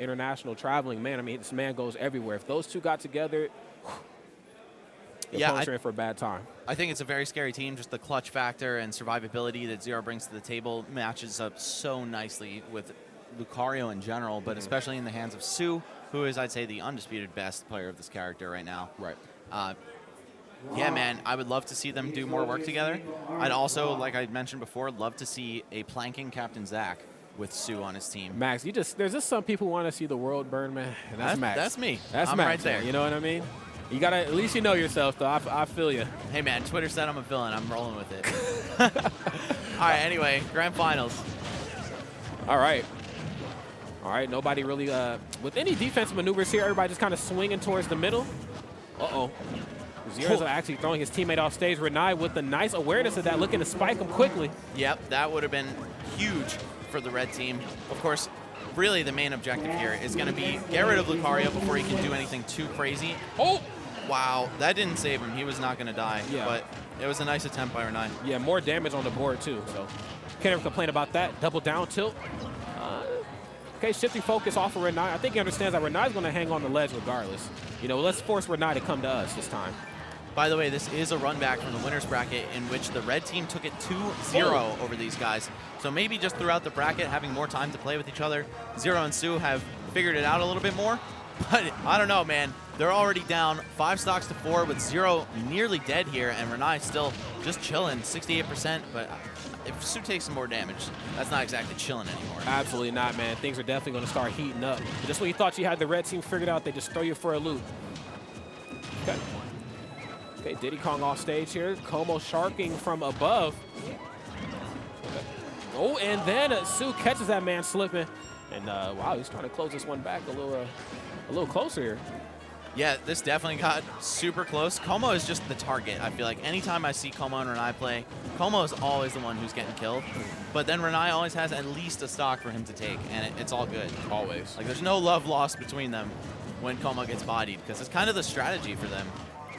international traveling, man, I mean, this man goes everywhere. If those two got together, yeah, in for a bad time. I think it's a very scary team. Just the clutch factor and survivability that ZeRo brings to the table matches up so nicely with Lucario in general, but especially in the hands of Su, who is, I'd say, the undisputed best player of this character right now. Right. Yeah, man, I would love to see them do more work together. I'd also, like I mentioned before, love to see a planking Captain Zach with Su on his team. Max, there's just some people who want to see the world burn, man. And that's Max. That's me. That's I'm Max, right there. man, you know what I mean? You gotta, at least you know yourself, though. I feel you. Hey, man, Twitter said I'm a villain. I'm rolling with it. All right, anyway, grand finals. All right. All right, nobody really, with any defensive maneuvers here, everybody just kind of swinging towards the middle. Uh-oh. ZeRo's actually throwing his teammate off stage. Ranai with the nice awareness of that, looking to spike him quickly. Yep, that would have been huge for the red team. Of course, really the main objective here is going to be get rid of Lucario before he can do anything too crazy. Oh! Wow, that didn't save him. He was not going to die, but it was a nice attempt by Ranai. Yeah, more damage on the board, too, so can't ever complain about that. Double down tilt. Okay, shifting focus off of Ranai. I think he understands that Ranai's going to hang on the ledge regardless. You know, let's force Ranai to come to us this time. By the way, this is a run back from the winner's bracket in which the red team took it 2-0 over these guys. So maybe just throughout the bracket, having more time to play with each other, ZeRo and Su have figured it out a little bit more. But I don't know, man. They're already down 5 stocks to 4 with ZeRo nearly dead here, and Ranai still just chilling, 68%. But if Su takes some more damage, that's not exactly chilling anymore. Absolutely not, man. Things are definitely going to start heating up. Just when you thought you had the red team figured out, they just throw you for a loop. Okay. Okay, Diddy Kong off stage here. Como sharking from above. Okay. Oh, and then Su catches that man slipping. And wow, he's trying to close this one back a little closer here. Yeah, this definitely got super close. Como is just the target, I feel like. Anytime I see Como and Ranai play, Como is always the one who's getting killed. But then Ranai always has at least a stock for him to take, and it's all good. Always. Like, there's no love lost between them when Como gets bodied, because it's kind of the strategy for them.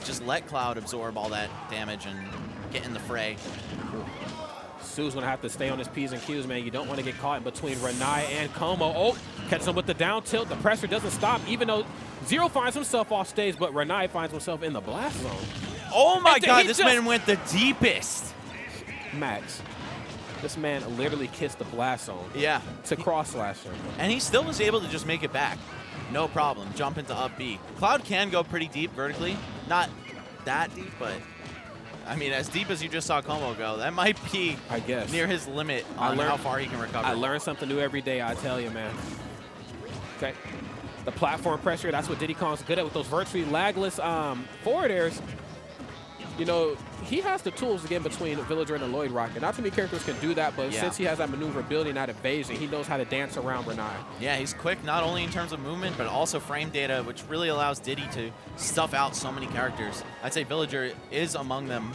Just let Cloud absorb all that damage and get in the fray. Su's going to have to stay on his P's and Q's, man. You don't want to get caught in between Ranai and Como. Oh, catches him with the down tilt. The pressure doesn't stop, even though ZeRo finds himself off stage, but Ranai finds himself in the blast zone. Oh, my God, this man went the deepest. Max, this man literally kissed the blast zone. Yeah. To cross-slash him. And he still was able to just make it back. No problem. Jump into up B. Cloud can go pretty deep vertically. Not that deep, but I mean, as deep as you just saw Como go, that might be, I guess, near his limit on how far he can recover. I learn something new every day, I tell you, man. Okay. The platform pressure, that's what Diddy Kong's good at with those virtually lagless forward airs. You know, he has the tools to get in between Villager and the Lloyd Rocket. Not too many characters can do that, but since he has that maneuverability and that evasion, he knows how to dance around Ranai. Yeah, he's quick not only in terms of movement, but also frame data, which really allows Diddy to stuff out so many characters. I'd say Villager is among them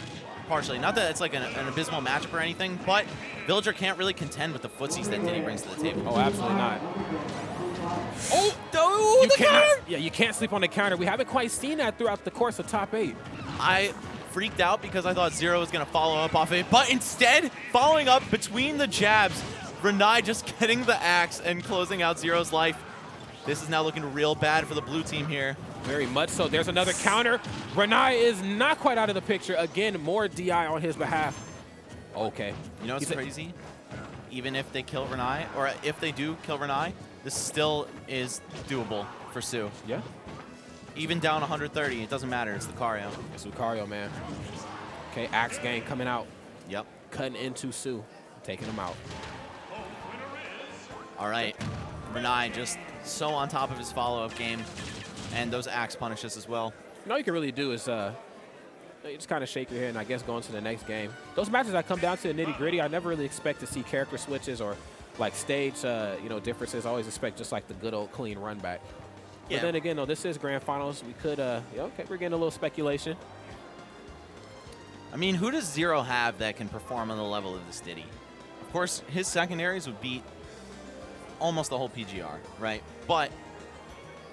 partially. Not that it's like an abysmal matchup or anything, but Villager can't really contend with the footsies that Diddy brings to the table. Oh, absolutely not. Oh, the counter! Yeah, you can't sleep on the counter. We haven't quite seen that throughout the course of top 8. I freaked out because I thought ZeRo was going to follow up off it, but instead, following up between the jabs, Ranai just getting the axe and closing out ZeRo's life. This is now looking real bad for the blue team here. Very much so. There's another counter. Ranai is not quite out of the picture. Again, more DI on his behalf. Okay. You know what's crazy? Even if they kill Ranai, or if they do kill Ranai, this still is doable for Su. Yeah. Even down 130, it doesn't matter. It's Lucario. It's Lucario, man. Okay, Axe Gang coming out. Yep. Cutting into Su, taking him out. All right. Ranai just so on top of his follow-up game, and those Axe punishes as well. All you can really do is you just kind of shake your head and I guess go into the next game. Those matches that come down to the nitty-gritty, I never really expect to see character switches or like stage differences. I always expect just like the good old clean run back. Yeah. But then again, though, this is grand finals. We could, okay, we're getting a little speculation. I mean, who does ZeRo have that can perform on the level of this Diddy? Of course, his secondaries would beat almost the whole PGR, right? But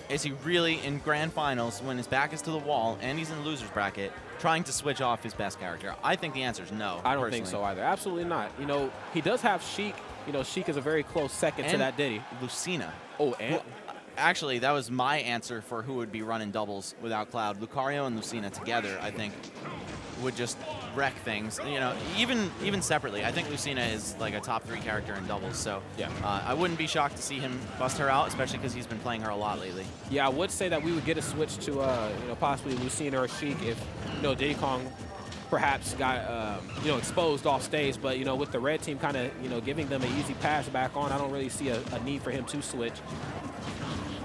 is he really in grand finals when his back is to the wall and he's in the loser's bracket trying to switch off his best character? I think the answer is no. I don't think so either. Absolutely not. You know, he does have Sheik. You know, Sheik is a very close second to that Diddy. Lucina. Oh, and actually, that was my answer for who would be running doubles without Cloud. Lucario and Lucina together, I think, would just wreck things. You know, even separately, I think Lucina is like a top 3 character in doubles. So yeah, I wouldn't be shocked to see him bust her out, especially because he's been playing her a lot lately. Yeah, I would say that we would get a switch to you know, possibly Lucina or Sheik if, you know, Diddy Kong perhaps got you know, exposed off stage. But, you know, with the red team kind of, you know, giving them an easy pass back on, I don't really see a need for him to switch.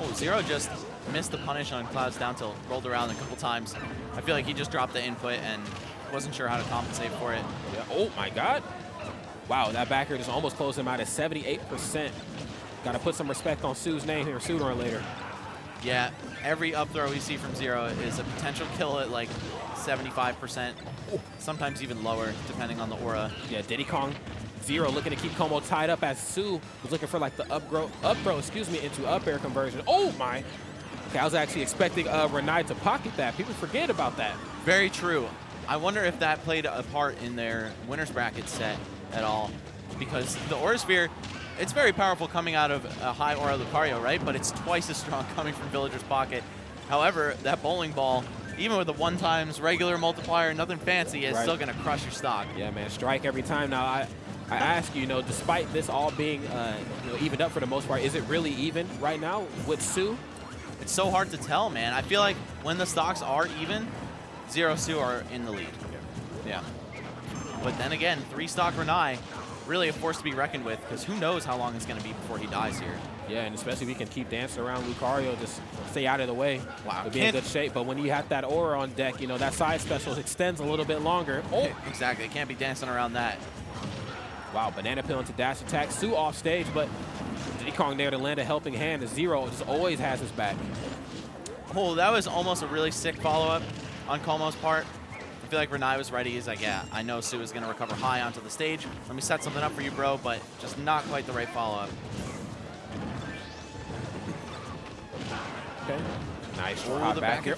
Oh, ZeRo just missed the punish on Cloud's down tilt, rolled around a couple times. I feel like he just dropped the input and wasn't sure how to compensate for it. Yeah. Oh my God. Wow, that backer just almost closed him out at 78%. Got to put some respect on Su's name here sooner or later. Yeah, every up throw we see from ZeRo is a potential kill at like 75%, sometimes even lower, depending on the aura. Yeah, Diddy Kong, ZeRo looking to keep Como tied up as Su was looking for like the up throw, excuse me, into up air conversion. Oh my. Okay, I was actually expecting Ranai to pocket that. People forget about that. Very true. I wonder if that played a part in their winner's bracket set at all, because the Aura Sphere, it's very powerful coming out of a high Aura Lucario, right? But it's twice as strong coming from Villager's pocket. However, that bowling ball, even with a 1x regular multiplier, nothing fancy, is still going to crush your stock. Yeah, man, strike every time. Now, I ask you, you know, despite this all being you know, evened up for the most part, is it really even right now with Su? It's so hard to tell, man. I feel like when the stocks are even, ZeRo, Su are in the lead. Yeah. But then again, 3-stock Ranai, really a force to be reckoned with, because who knows how long it's going to be before he dies here. Yeah, and especially if he can keep dancing around Lucario, just stay out of the way. Wow. Be in good shape. But when you have that aura on deck, you know, that side special extends a little bit longer. Oh, exactly. It can't be dancing around that. Wow, banana peel into dash attack. Su off stage, but Diddy Kong there to land a helping hand. The ZeRo just always has his back. Oh, that was almost a really sick follow-up on Como's part. I feel like Ranai was ready. He's like, yeah, I know Su is going to recover high onto the stage. Let me set something up for you, bro, but just not quite the right follow-up. Okay. Nice the back here.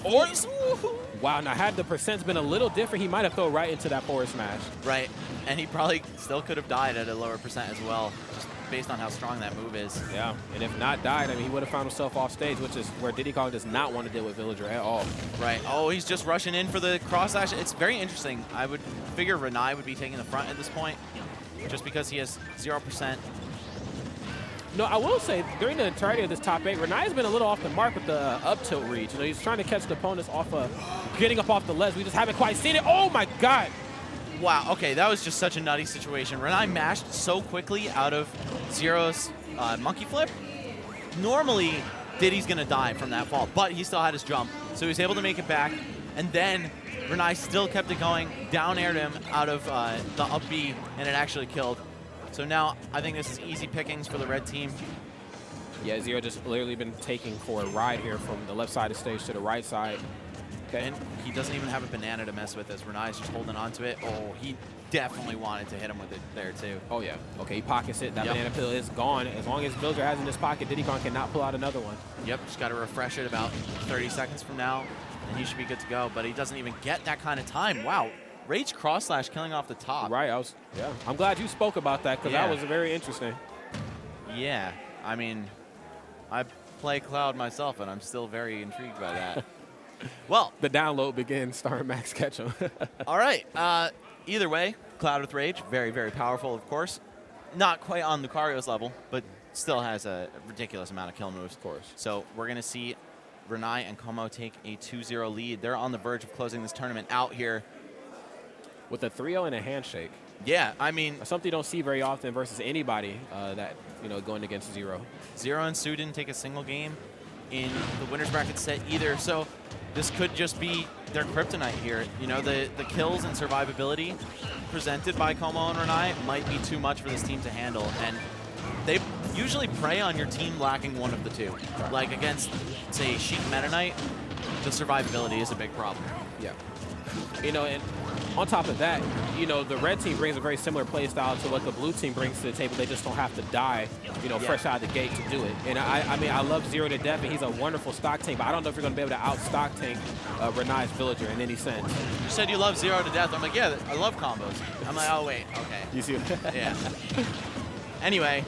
Wow, now had the percents been a little different, he might have thrown right into that forward smash. Right, and he probably still could have died at a lower percent as well, just based on how strong that move is. Yeah, and if not died, I mean, he would have found himself off stage, which is where Diddy Kong does not want to deal with Villager at all. Right. Oh, he's just rushing in for the cross slash. It's very interesting. I would figure Ranai would be taking the front at this point, just because he has 0%. No, I will say, during the entirety of this top 8, Ranai has been a little off the mark with the up tilt reach. You know, he's trying to catch the opponents off getting up off the ledge. We just haven't quite seen it. Oh my God. Wow, okay, that was just such a nutty situation. Ranai mashed so quickly out of ZeRo's monkey flip. Normally, Diddy's gonna die from that fall, but he still had his jump, so he was able to make it back. And then Ranai still kept it going, down aired him out of the up B, and it actually killed. So now I think this is easy pickings for the red team. Yeah, ZeRo just literally been taking for a ride here from the left side of the stage to the right side. Okay. And he doesn't even have a banana to mess with as Ranai's just holding on to it. Oh, he definitely wanted to hit him with it there too. Oh yeah. Okay, he pockets it. That banana peel is gone. As long as Villager has in his pocket, Diddy Kong cannot pull out another one. Yep, just got to refresh it about 30 seconds from now, and he should be good to go. But he doesn't even get that kind of time. Wow. Rage cross slash killing off the top. Right, I'm glad you spoke about that, because that was very interesting. Yeah, I mean, I play Cloud myself, and I'm still very intrigued by that. Well, the download begins, starring Max Ketchum. All right, either way, Cloud with Rage, very, very powerful, of course. Not quite on Lucario's level, but still has a ridiculous amount of kill moves. Of course. So we're going to see Ranai and Como take a 2-0 lead. They're on the verge of closing this tournament out here. With a 3-0 and a handshake. Yeah, I mean, something you don't see very often versus anybody that, you know, going against ZeRo. ZeRo and Su didn't take a single game in the winner's bracket set either, so this could just be their kryptonite here. You know, the kills and survivability presented by Como and Ranai might be too much for this team to handle, and they usually prey on your team lacking one of the two. Like against, say, Sheik Meta Knight, the survivability is a big problem. Yeah. You know, and on top of that, you know, the red team brings a very similar play style to what the blue team brings to the table. They just don't have to die, you know, fresh out of the gate to do it. And I mean, I love ZeRo to death, and he's a wonderful stock tank, but I don't know if you're going to be able to out-stock tank Ranai's Villager in any sense. You said you love ZeRo to death. I'm like, yeah, I love combos. I'm like, oh, wait, okay. You see? Yeah. Anyway,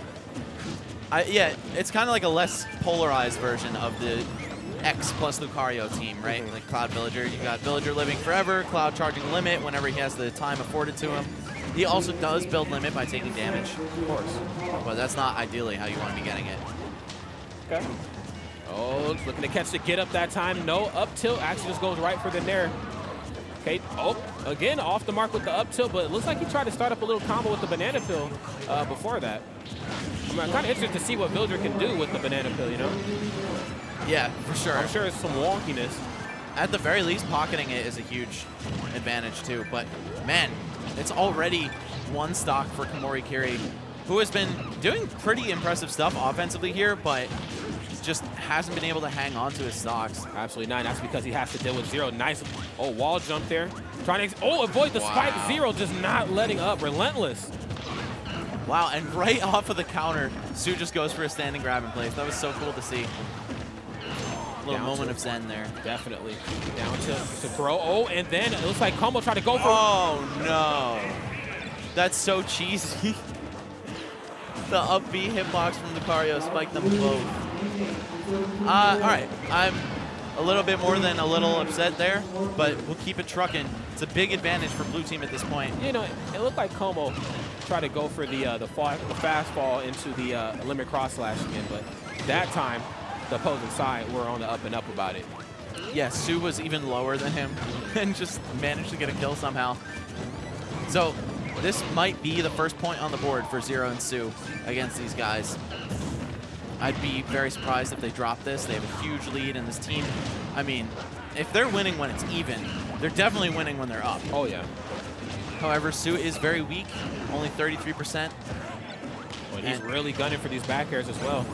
Yeah, it's kind of like a less polarized version of the X plus Lucario team, right? Like Cloud Villager. You got Villager living forever, Cloud charging limit whenever he has the time afforded to him. He also does build limit by taking damage. Of course. But that's not ideally how you want to be getting it. Okay. Oh, looking to catch the get up that time. No, up tilt actually just goes right for the nair. Okay, oh, again, off the mark with the up tilt, but it looks like he tried to start up a little combo with the banana peel before that. I'm kind of interested to see what Villager can do with the banana peel, you know? Yeah, for sure. I'm sure it's some wonkiness. At the very least, pocketing it is a huge advantage too. But man, it's already one stock for komorikiri, who has been doing pretty impressive stuff offensively here, but just hasn't been able to hang on to his stocks. Absolutely not. That's because he has to deal with ZeRo. Nice. Oh, wall jump there. Trying to avoid the spike. ZeRo just not letting up. Relentless. Wow, and right off of the counter, Su just goes for a standing grab in place. That was so cool to see. A little moment of zen there. Definitely. Down to throw. Oh, and then it looks like Combo tried to go for. Oh, no. That's so cheesy. The up B hitbox from Lucario spiked them both. All right. I'm a little bit more than a little upset there, but we'll keep it trucking. It's a big advantage for blue team at this point. You know, it looked like Como tried to go for the fastball into the limit cross slash again, but that time the opposing side were on the up and up about it. Yeah, Su was even lower than him and just managed to get a kill somehow. So this might be the first point on the board for ZeRo and Su against these guys. I'd be very surprised if they drop this. They have a huge lead in this team. I mean, if they're winning when it's even, they're definitely winning when they're up. Oh, yeah. However, Su is very weak, only 33%. Well, he's really gunning for these back airs as well.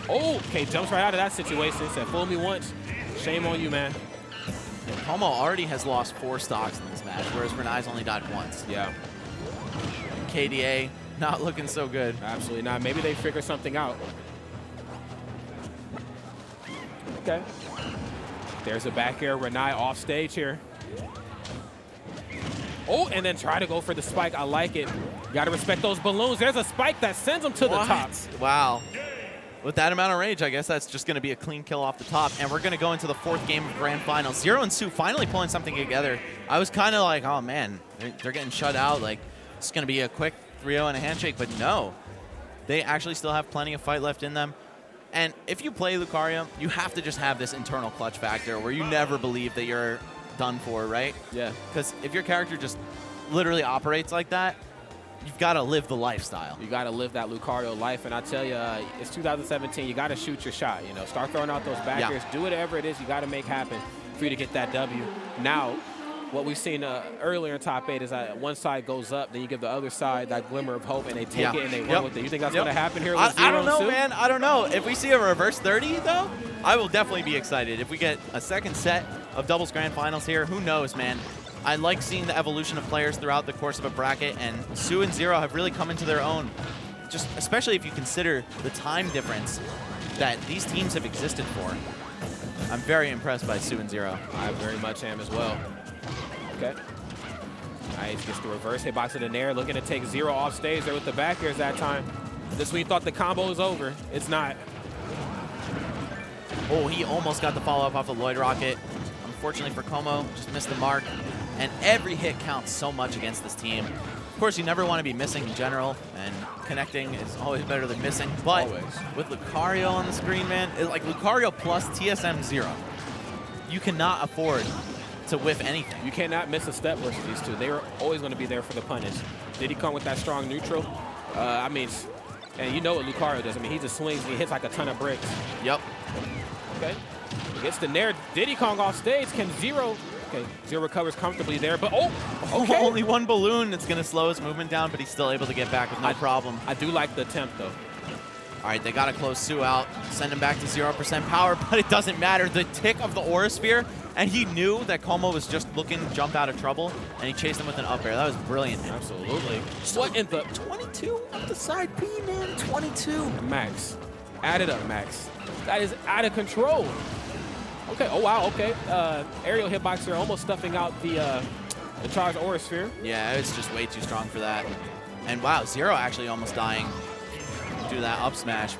Oh, okay, jumps right out of that situation. Said, fool me once. Shame on you, man. Como already has lost 4 stocks in this match, whereas Ranai's only died once. Yeah. KDA not looking so good. Absolutely not. Maybe they figure something out. Okay. There's a back air. Ranai off stage here. Oh, and then try to go for the spike. I like it. Got to respect those balloons. There's a spike that sends them to the top. Wow. With that amount of rage, I guess that's just going to be a clean kill off the top. And we're going to go into the 4th game of Grand Finals. ZeRo and Su finally pulling something together. I was kind of like, oh, man, they're getting shut out. Like, it's going to be a quick 3-0 and a handshake. But no, they actually still have plenty of fight left in them. And if you play Lucario, you have to just have this internal clutch factor where you never believe that you're done for, right? Yeah. Because if your character just literally operates like that, you've got to live the lifestyle. You got to live that Lucario life. And I tell you, it's 2017. You got to shoot your shot. You know, start throwing out those back airs. Do whatever it is you got to make happen for you to get that W. Now, what we've seen earlier in top 8 is that one side goes up, then you give the other side that glimmer of hope, and they take it and they run with it. You think that's going to happen here with ZeRo? I don't know, man. I don't know. If we see a reverse 30, though, I will definitely be excited. If we get a second set of doubles grand finals here, who knows, man. I like seeing the evolution of players throughout the course of a bracket, and Su and ZeRo have really come into their own, just especially if you consider the time difference that these teams have existed for. I'm very impressed by Su and ZeRo. I very much am as well. Okay. Nice, gets the reverse hitbox to the nair, looking to take ZeRo off stage there with the back airs that time. This when you thought the combo was over. It's not. Oh, he almost got the follow-up off the Lloyd Rocket. Unfortunately for Como, just missed the mark. And every hit counts so much against this team. Of course, you never want to be missing in general, and connecting is always better than missing. But with Lucario on the screen, man, it's like Lucario plus TSM ZeRo, you cannot afford to whiff anything. You cannot miss a step versus these two. They are always going to be there for the punish. Did he come with that strong neutral? I mean, and you know what Lucario does. I mean, he just swings and he hits like a ton of bricks. Yep. Okay. He gets the nair. Diddy Kong off stage. Can ZeRo? Okay, ZeRo recovers comfortably there, but okay. Only one balloon that's going to slow his movement down, but he's still able to get back with no problem. I do like the attempt, though. All right, they got to close Su out, send him back to 0% power, but it doesn't matter. The tick of the Aura Sphere, and he knew that Como was just looking to jump out of trouble, and he chased him with an up air. That was brilliant. Absolutely. What in the 22 up the side B, man? 22. Max. Add it up, Max. That is out of control. Okay, oh wow, okay. Aerial hitbox are almost stuffing out the charged Aura Sphere. Yeah, it's just way too strong for that. And wow, ZeRo actually almost dying due to that up smash.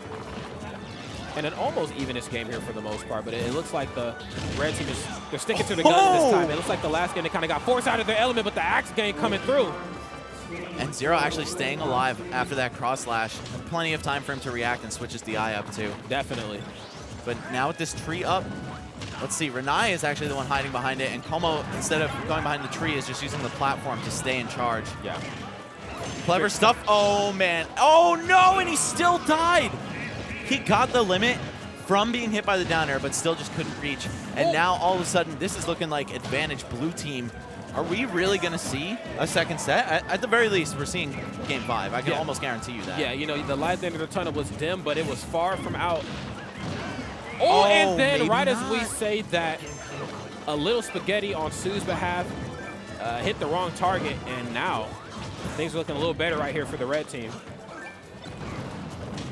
and an almost evenish game here for the most part, but it looks like the red team is they're sticking to the guns this time. It looks like the last game they kind of got forced out of their element, but the axe game coming through. And ZeRo actually staying alive after that cross slash. Plenty of time for him to react and switches the eye up too. Definitely. But now with this tree up, let's see, Ranai is actually the one hiding behind it, and Como, instead of going behind the tree, is just using the platform to stay in charge. Yeah. Clever stuff. Oh, man. Oh, no, and he still died. He got the limit from being hit by the down air, but still just couldn't reach. And now, all of a sudden, this is looking like advantage blue team. Are we really going to see a second set? At the very least, we're seeing game 5. I can almost guarantee you that. Yeah, you know, the light at the end of the tunnel was dim, but it was far from out. Oh, and then right as we say that, a little spaghetti on Su's behalf hit the wrong target, and now things are looking a little better right here for the red team.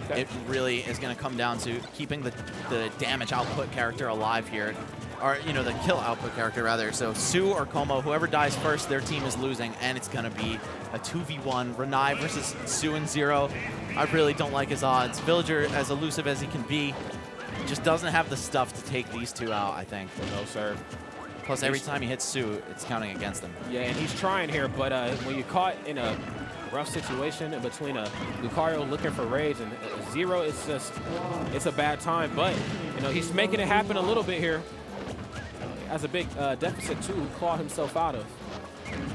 Okay. It really is going to come down to keeping the damage output character alive here. Or, you know, the kill output character, rather. So Su or Como, whoever dies first, their team is losing, and it's going to be a 2v1. Ranai versus Su and ZeRo. I really don't like his odds. Villager, as elusive as he can be, just doesn't have the stuff to take these two out, I think. No, sir. Plus, every time he hits Su, it's counting against him. Yeah, and he's trying here, but when you're caught in a rough situation between Lucario looking for rage and ZeRo, it's just, it's a bad time. But, you know, he's making it happen a little bit here. Has a big deficit, too, claw himself out of.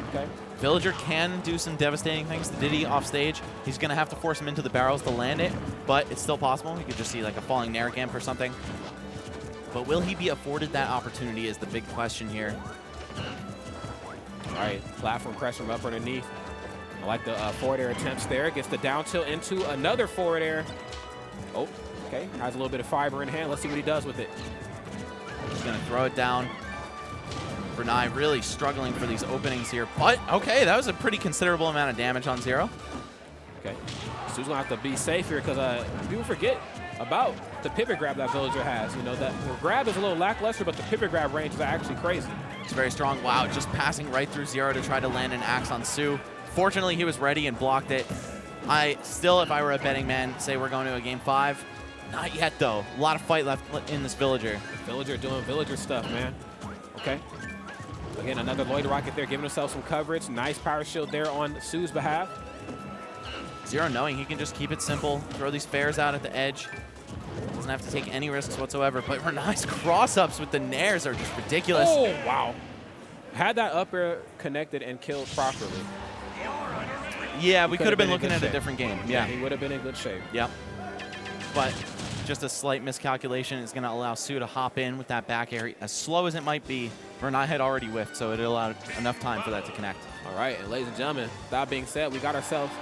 Okay. Villager can do some devastating things to Diddy off stage. He's going to have to force him into the barrels to land it, but it's still possible. You could just see like a falling Nair Amp or something. But will he be afforded that opportunity is the big question here. All right, platform crash from up underneath. I like the forward air attempts there. Gets the down tilt into another forward air. Oh, okay. Has a little bit of fiber in hand. Let's see what he does with it. He's going to throw it down. Ranai really struggling for these openings here. But, okay, that was a pretty considerable amount of damage on ZeRo. Okay. Su's going to have to be safe here because people forget about the pivot grab that Villager has. You know, that the grab is a little lackluster, but the pivot grab range is actually crazy. It's very strong. Wow, just passing right through ZeRo to try to land an axe on Su. Fortunately, he was ready and blocked it. I still, if I were a betting man, say we're going to a game 5. Not yet, though. A lot of fight left in this Villager. Villager doing Villager stuff, man. Okay. Again, another Lloyd Rocket there, giving himself some coverage. Nice power shield there on Su's behalf. ZeRo knowing he can just keep it simple, throw these fairs out at the edge. Doesn't have to take any risks whatsoever. But Ranai's cross-ups with the nairs are just ridiculous. Oh, wow. Had that up air connected and killed properly. Yeah, we could have been looking at a different game. Yeah, he would have been in good shape. Yep. But just a slight miscalculation is going to allow Su to hop in with that back air. As slow as it might be, Ranai had already whiffed, so it allowed enough time for that to connect. All right, and ladies and gentlemen, that being said, we got ourselves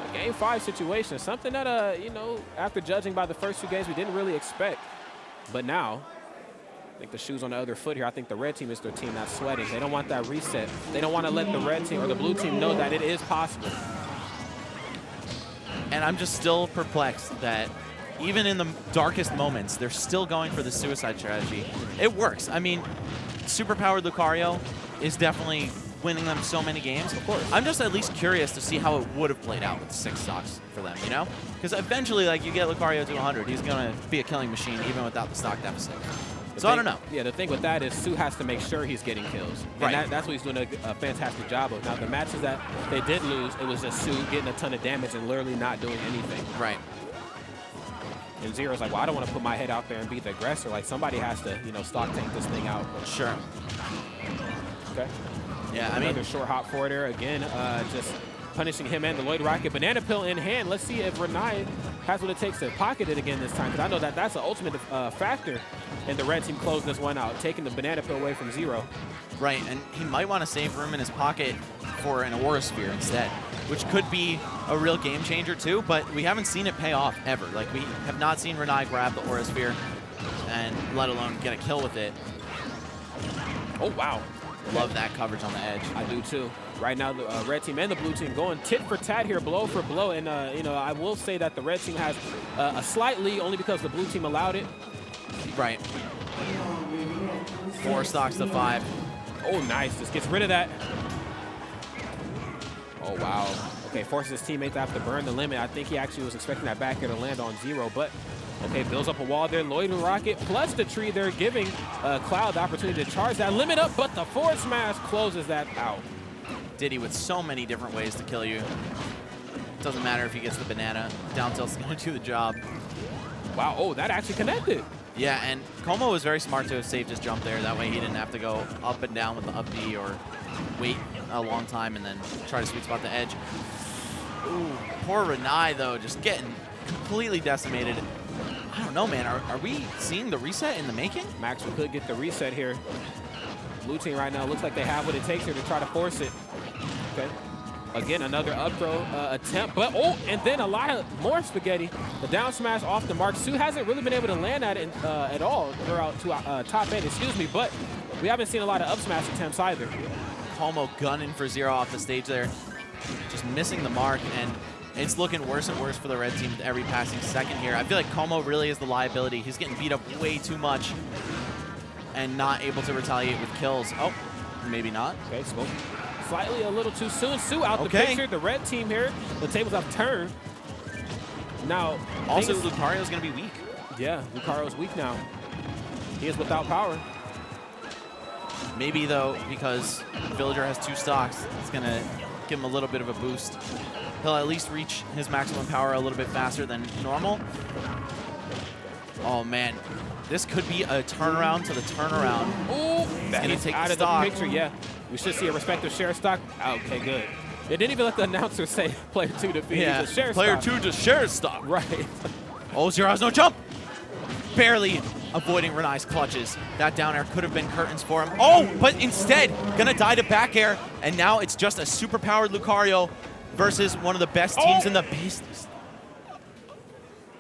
a game 5 situation, something that, you know, after judging by the first 2 games, we didn't really expect. But now, I think the shoe's on the other foot here. I think the red team is their team that's sweating. They don't want that reset. They don't want to let the red team or the blue team know that it is possible. And I'm just still perplexed that even in the darkest moments, they're still going for the suicide strategy. It works. I mean, superpowered Lucario is definitely winning them so many games. Of course. I'm just at least curious to see how it would have played out with 6 stocks for them, you know? Because eventually, like, you get Lucario to 100, he's going to be a killing machine even without the stock deficit. So I don't know. Yeah, the thing with that is Su has to make sure he's getting kills. And right. That's what he's doing a fantastic job of. Now, the matches that they did lose, it was just Su getting a ton of damage and literally not doing anything. Right. And ZeRo's like, well, I don't want to put my head out there and be the aggressor. Like, somebody has to, you know, stock tank this thing out. Sure. Okay. Yeah, Another short hop forward there. Again, just punishing him and the Lloyd Rocket. Banana Pill in hand. Let's see if Ranai has what it takes to pocket it again this time. Because I know that that's the ultimate factor in the red team closing this one out, taking the Banana Pill away from ZeRo. Right, and he might want to save room in his pocket for an Aura Sphere instead, which could be a real game changer too, but we haven't seen it pay off ever. Like, we have not seen Ranai grab the Aura Sphere and let alone get a kill with it. Oh, wow. Love that coverage on the edge. I do too. Right now, the red team and the blue team going tit for tat here, blow for blow. And, you know, I will say that the red team has a slight lead only because the blue team allowed it. Right. 4 stocks to 5. Oh, nice. Just gets rid of that. Oh, wow. Okay, forces his teammate to have to burn the limit. I think he actually was expecting that back air to land on ZeRo, but Okay, builds up a wall there. Lloyd and Rocket plus the tree. They're giving Cloud the opportunity to charge that limit up, but the forward smash closes that out. Diddy with so many different ways to kill you. Doesn't matter if he gets the banana. Down tilt's going to do the job. Wow, oh, that actually connected. Yeah, and Como was very smart to have saved his jump there. That way he didn't have to go up and down with the up B or wait a long time and then try to sweet spot the edge. Ooh, poor Ranai, though, just getting completely decimated. I don't know, man. Are we seeing the reset in the making? Max, we could get the reset here. Blue team right now looks like they have what it takes here to try to force it. Okay. Again, another up throw attempt, but oh, and then a lot of more spaghetti. The down smash off the mark. Su hasn't really been able to land that at all throughout to top end, excuse me, but we haven't seen a lot of up smash attempts either. Como gunning for ZeRo off the stage there. Just missing the mark, and it's looking worse and worse for the red team with every passing second here. I feel like Como really is the liability. He's getting beat up way too much and not able to retaliate with kills. Oh, maybe not. Okay, smoke. Slightly a little too soon. Su out the picture. The red team here, the tables have turned. Now, also Lucario's going to be weak. Yeah, Lucario's weak now. He is without power. Maybe, though, because Villager has 2 stocks, it's going to give him a little bit of a boost. He'll at least reach his maximum power a little bit faster than normal. Oh, man. This could be a turnaround to the turnaround. Ooh, he's going to take out the of stock. the picture, yeah. We should see a respective share stock. Okay, good. They didn't even let the announcer say player 2 defeat. Yeah, share player stock. 2 just shares stock. Right. Oh, ZeRo has no jump. Barely avoiding Ranai's clutches. That down air could have been curtains for him. Oh, but instead, gonna die to back air. And now it's just a super-powered Lucario versus one of the best teams in the business.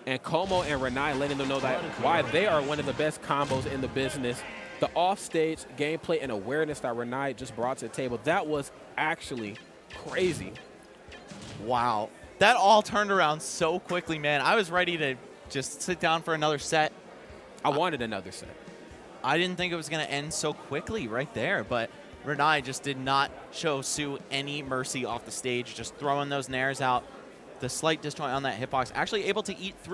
And Como and Ranai letting them know that why they are one of the best combos in the business. The offstage gameplay and awareness that Ranai just brought to the table, that was actually crazy. Wow. That all turned around so quickly, man. I was ready to just sit down for another set. I wanted another set. I didn't think it was going to end so quickly right there, but Ranai just did not show Su any mercy off the stage, just throwing those nairs out. The slight disjoint on that hitbox, actually able to eat through.